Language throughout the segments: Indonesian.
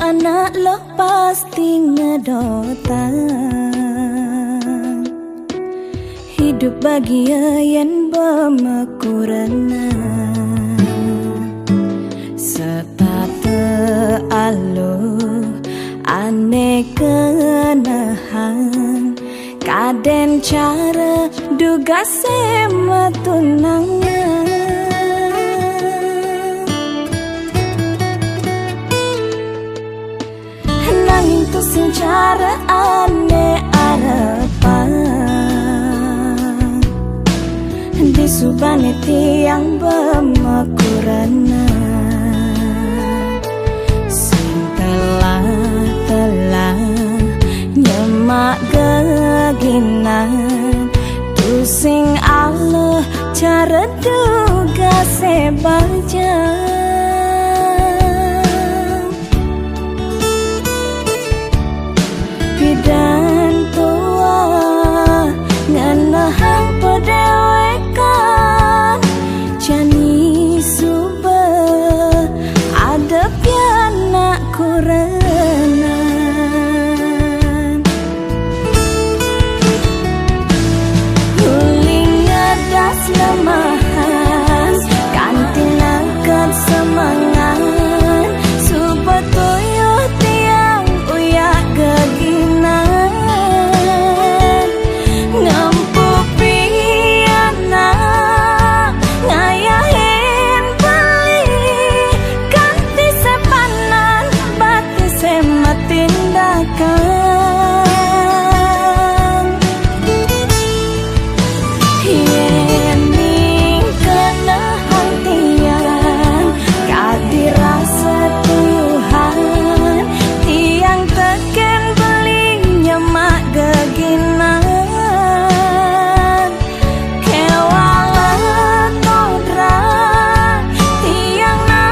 anak lo pasti ngedotan. Hidup bahagia yang bermekurana setate alo kenahan kaden cara duga sema tunangan. Nanging tu sing cara ane arepan di subane tiang bermekurana sing telah nyemak geginan tu sing Allah cara duga sebaja. Bidan tua nganahang pedewekan jani suba ada pianak kurenan huling ngedas lemahan kantinangkan semangat suba tuyuh tiang uyak geginan ngampu piana ngayahin beli ganti sepanan bati sema tindakan yening kena hantian kadi rasa tuyuhan tiang teken beli nyemak geginan kewalan kodra tiang na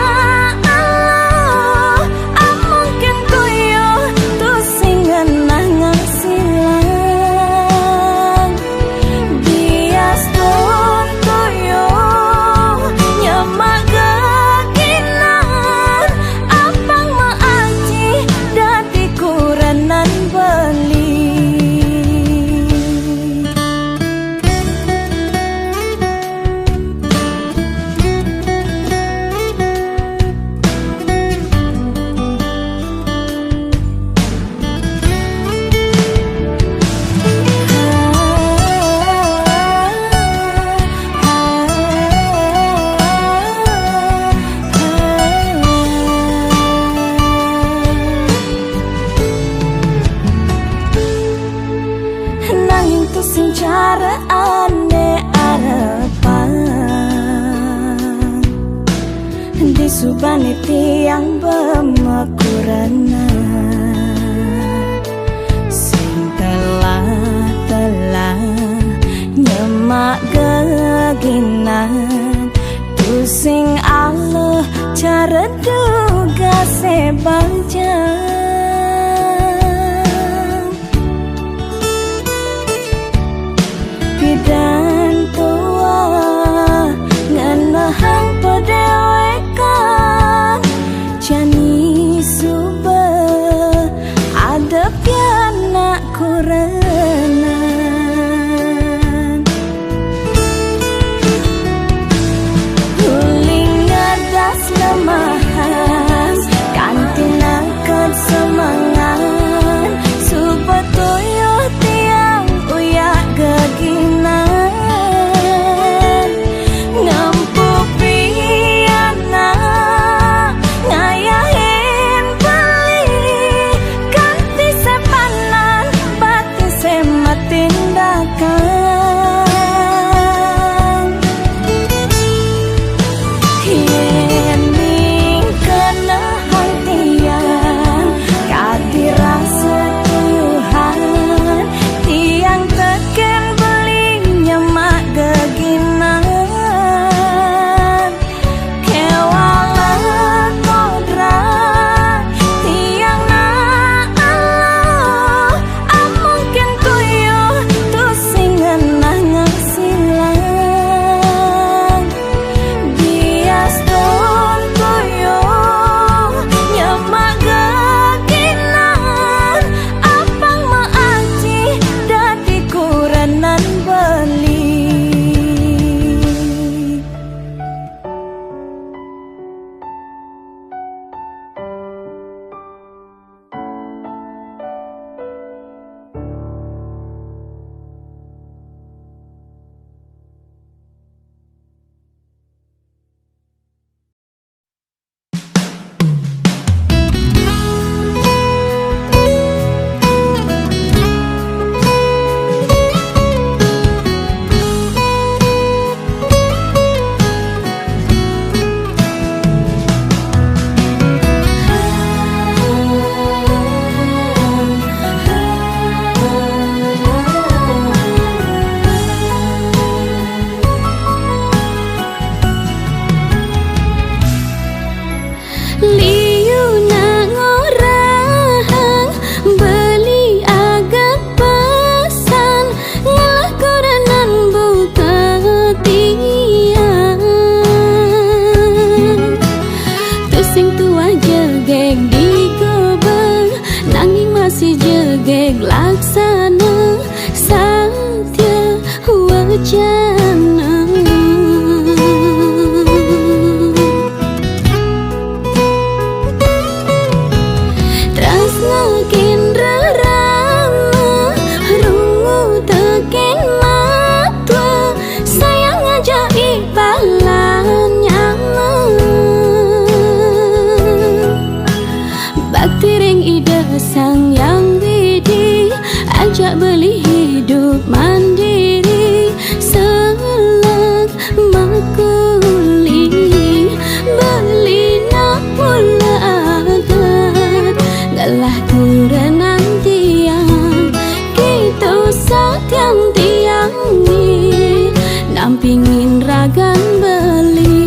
Allah amungkin tuyuh tu singan ngasilang bias tun tuyuh nyemak geginan apang maaji dadi kurenan beli. Nanging tu sing cara ane arepan di subane tiang bermekurana sing telah nyemak geginan tu sing Allah cara duga sebaja. Bidan tua nganahang pedewekan jani suba ada pianak kurenan huling ngadas lemahan kantina bakti ring ide sang yang widi, ajak beli hidup mandiri, selak makuli beli nak pula agat, galah kurenan tiang kita satiang tiang ni nampingin ragan beli.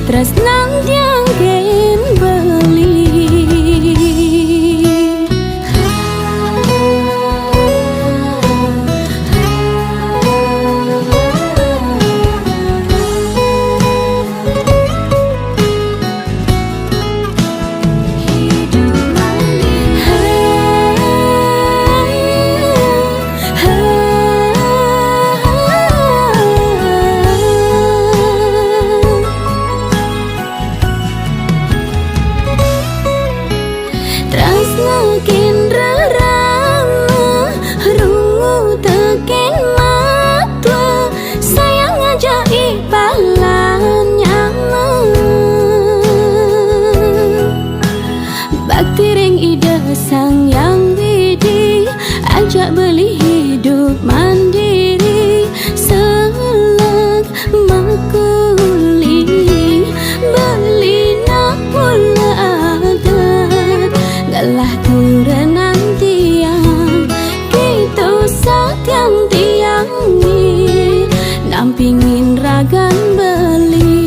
Terus nanti yang gen beli. Sang yang widi, ajak beli hidup mandiri, selak makuli beli nak pula agat, galah kurenan tiang kita satiang tiang ni nampingin ragan beli.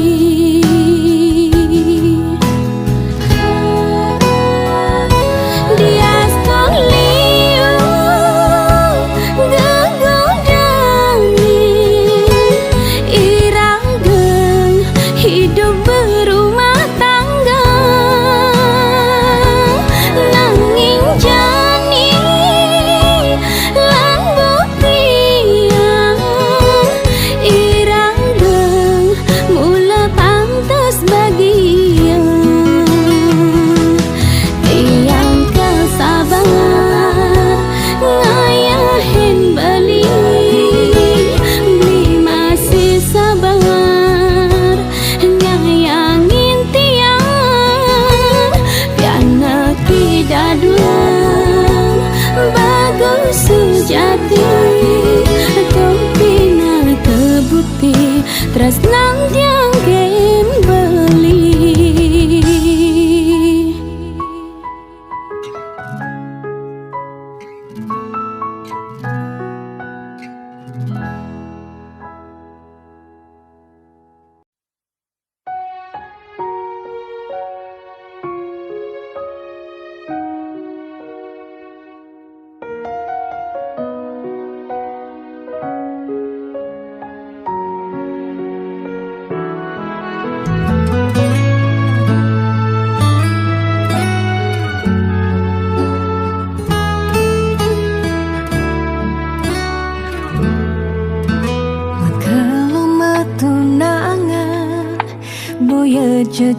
Terus nanti yang gen beli.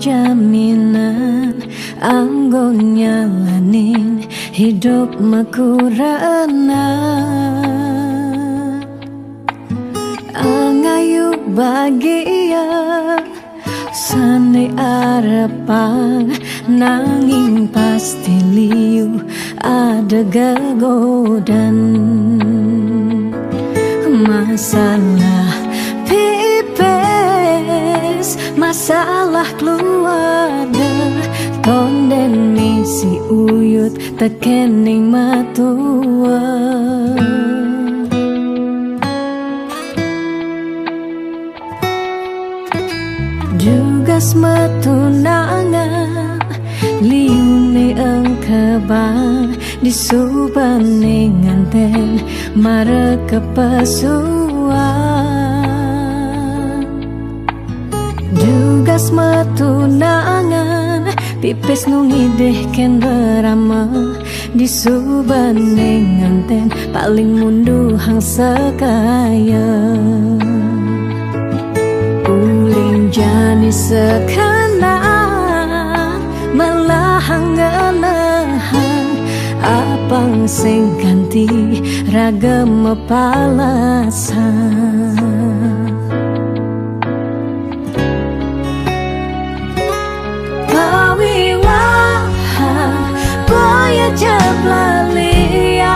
Jaminan anggo nyalanin hidup makurana angayu bahagia sane arepang nanging pasti liu ada gegodan masalah pipes masalah keluarga tonden si uyut tekening matua. Jugas metunangan liune engkebang disubane nganten mare kepasuan. Jugas metunangan pipis nungideh ken berama disubane nganten paling mundu hang sekaya. Uling jani sekenang melahang ngenahan apang sing ganti ragam palasan. Pawiwahan boya jablalian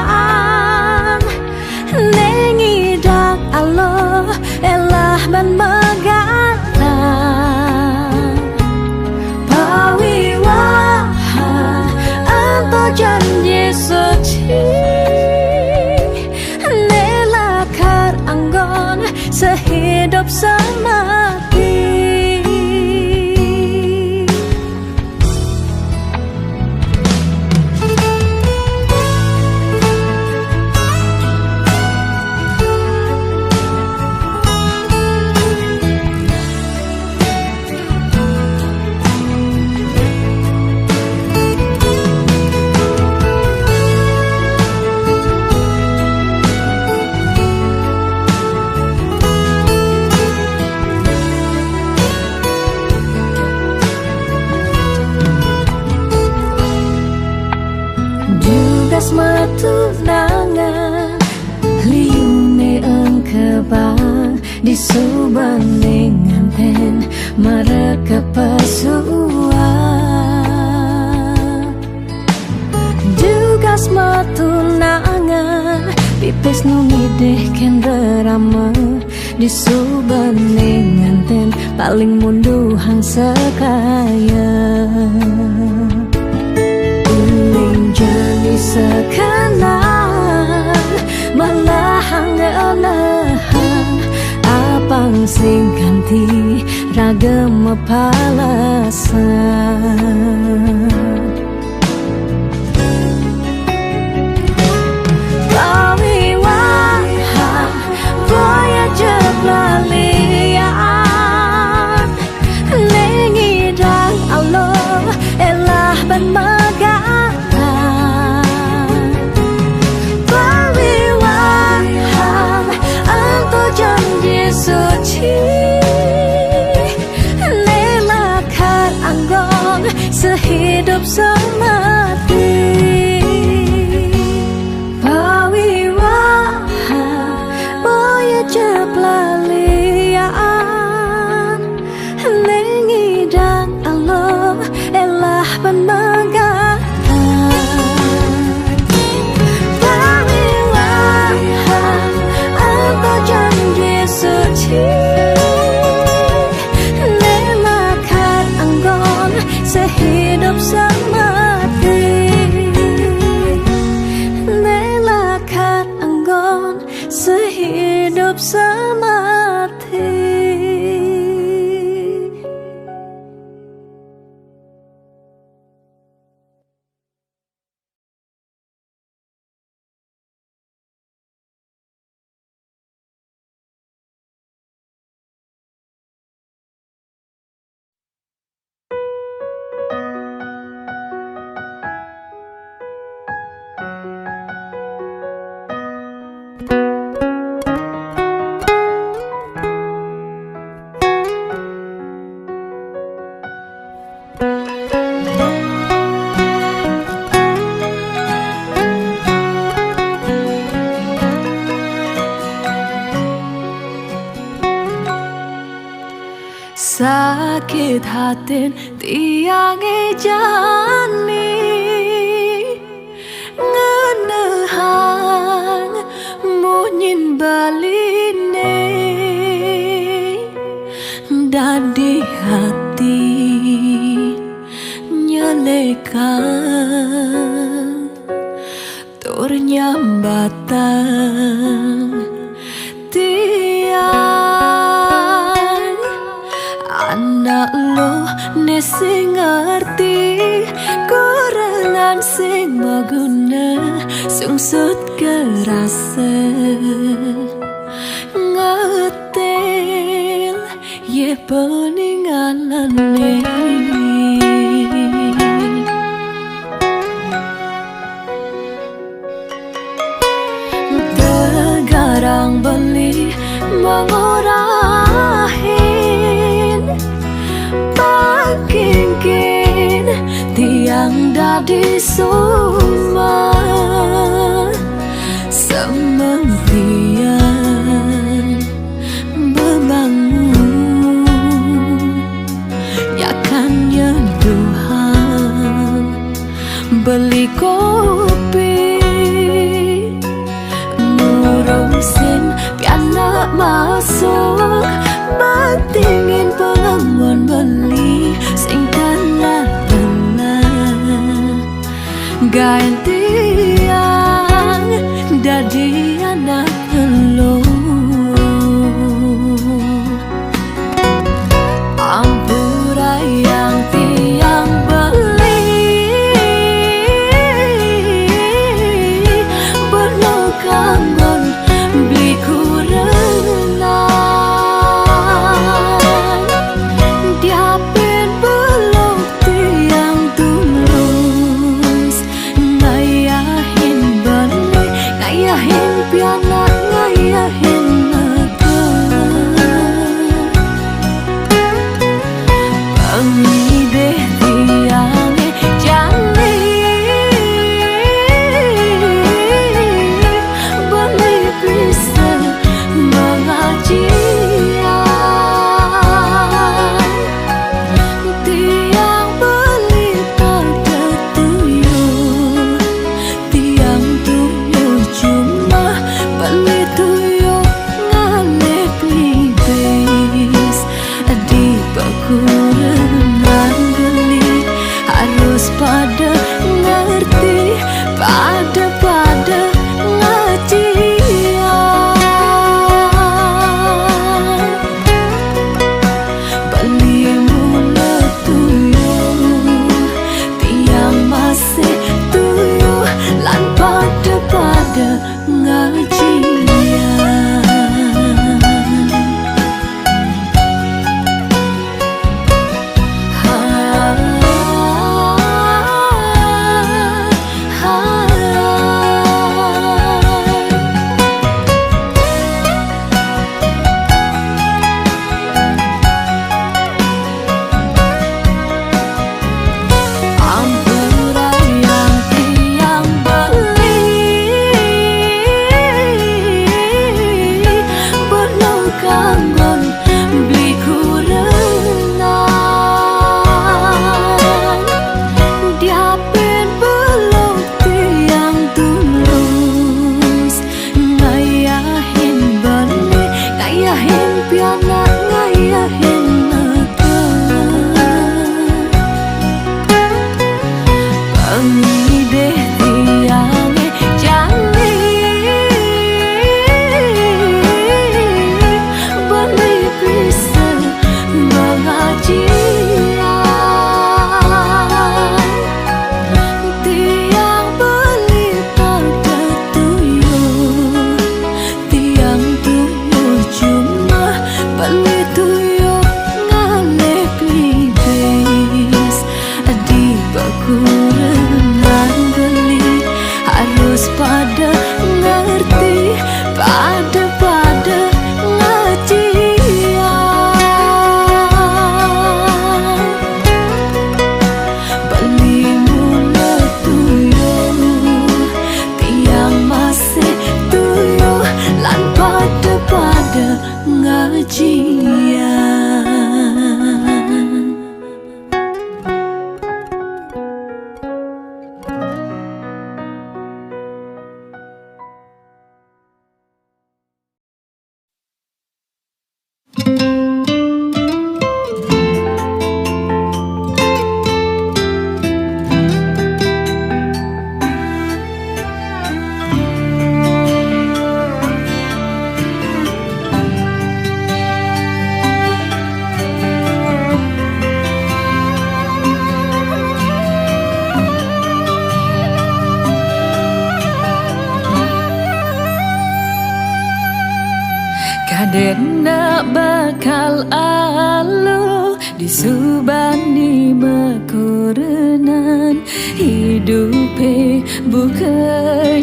nengidak Allah elah ban megalan. Pawiwahan anto janji suci nelakar anggon sehidup semati. Jugas metunangan liune engkebang disubane nganten mare kepasuan. Jugas metunangan pipis nungideh ken berama disubane nganten paling mundu hang sekaya. Jani sekenang melahang ngenahan apang sing ganti ragam palasan. Pawiwahan boya jablalian nengidang Allah elah ban megalan. Suci nelakar anggon sehidup semati. Pawiwahan boya jablalian nengidang Allah elah ban megalan. Pawiwahan anto janji suci nelakar anggon sehidup semati. Nelakar anggon sehidup semati. Sakit hati tiang jani ngenehang munyin baline dadi hati nyelekan nyambatan tiang anak lo ne sing ngerti kurangan sing maguna sungsut kerasa ngetel ye peninganane tegarang beli mengorahin pakingkin tiang dadi suma sementian membangun yakan nyeduhan beli kopi ngurusin piana masuk batingin pengamuan beli sing tanah-tanah gaen tiang dadi anak lo ampura yang tiang beli berlo kangen beli kurengan diapin belum tiang tulus ngayahin balik ngayahin piana ngayahin naga pangideh tiange jani beli bisa mengajian tiang beli pada tuyul tiang tuyul cuma beli tuyul ngalih libis di bakurengan geli harus pada ngerti pada ngajian beli mula tuyul tiang masih tuyul lan pada ngajian ampura yang tiang beli berlo kangen beli kurengan diapin belum tiang tulus ngayahin balik ngayahin piana ngayahin naga pangideh tiange jani beli bisa mengajian tiang beli pada tuyul tiang tuyul cuma beli tuyul ngalih libis di bakurengan geli harus pada ngerti pada ngajian beli mula tuyul tiang masih tuyul lan pada ngajian. Kadena bakal alu disubani mekurenan hidupe bukejani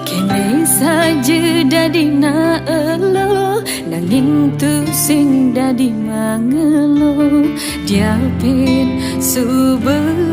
kene saja dadi na elo nanging tu sing dadi mangelo diapin subetuyo.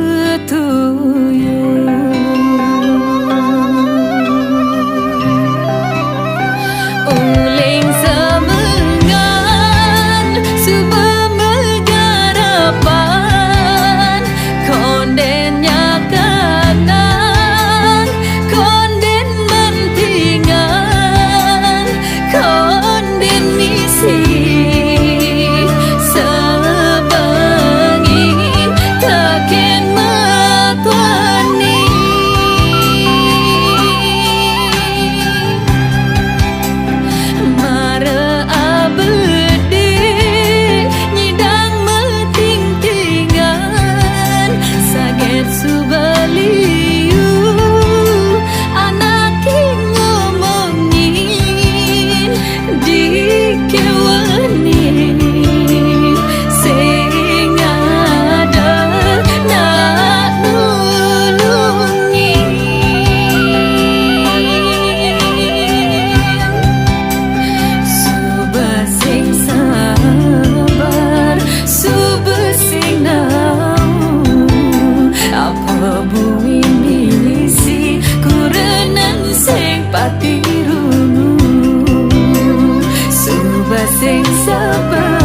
Sing sabar,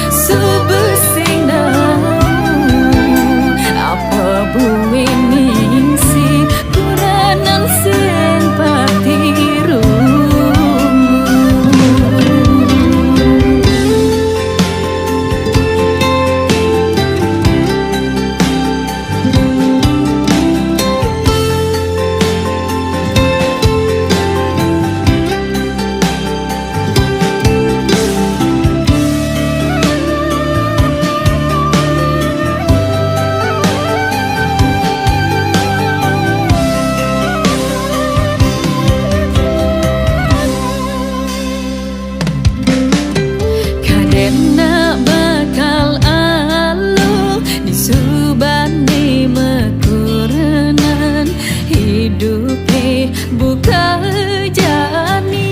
subesing apa bumi misi kuranan sen patiru. Buka jani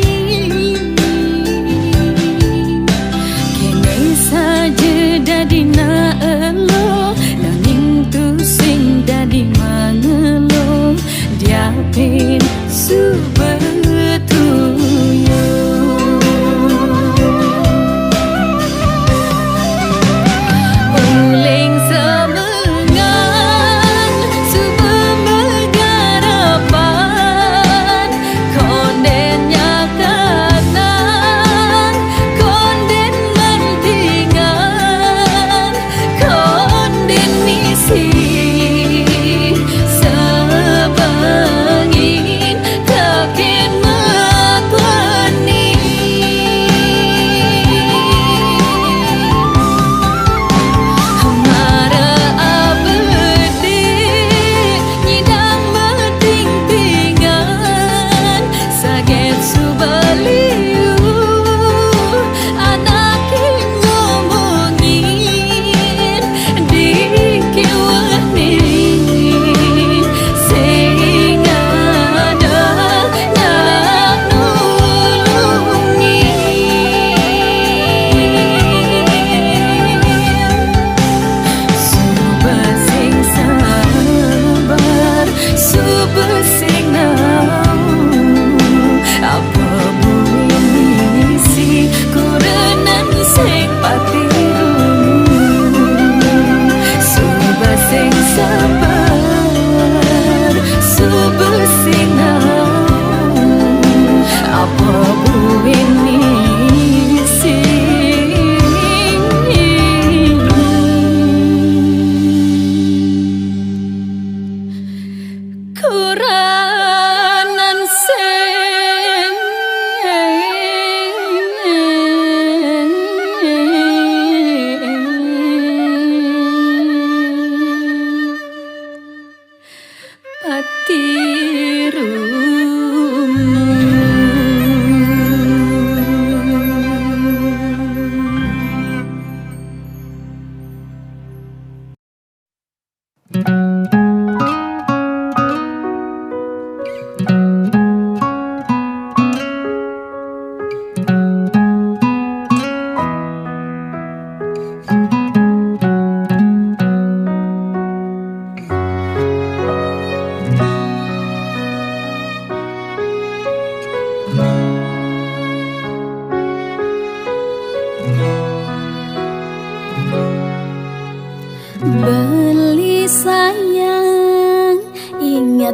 kene saja dadi na elo nanging tu sing dadi mangelo diapin subetuyo.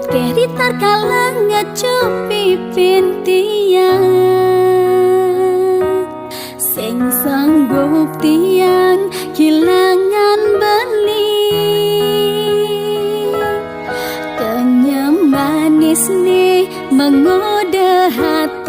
Keritar kalang ngecupi pintian sing sanggup tiang kilangan beli kenyam manis nih menggoda hati